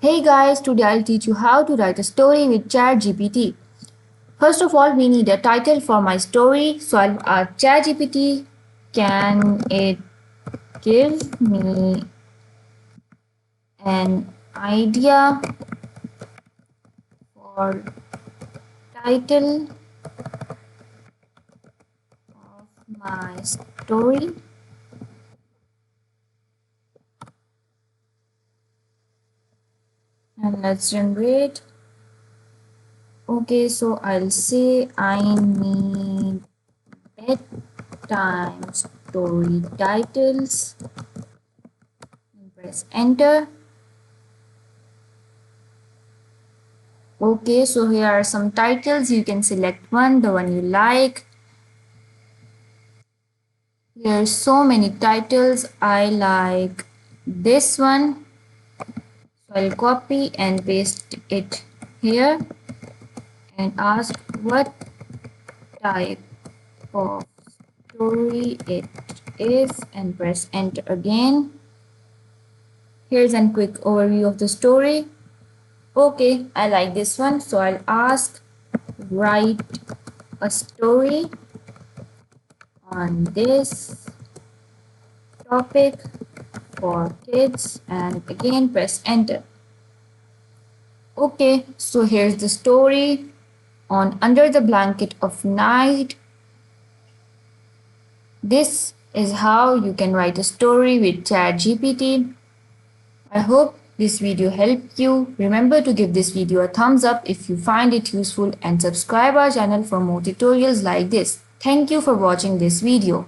Hey guys, today I'll teach you how to write a story with Chatgpt. First of all, we need a title for my story. So I'll ask Chatgpt, can it give me an idea for title of my story? And let's generate. Okay, so I'll say I need bedtime story titles. Press enter. Okay, so here are some titles. You can select one, the one you like. Here's so many titles. I like this one. So I'll copy and paste it here and ask what type of story it is and press enter again. Here's a quick overview of the story. Okay, I like this one. So I'll ask write a story on this topic for kids and again press enter. Okay, so here's the story on Under the Blanket of Night. This is how you can write a story with ChatGPT. I hope this video helped you. Remember to give this video a thumbs up if you find it useful and subscribe our channel for more tutorials like this. Thank you for watching this video.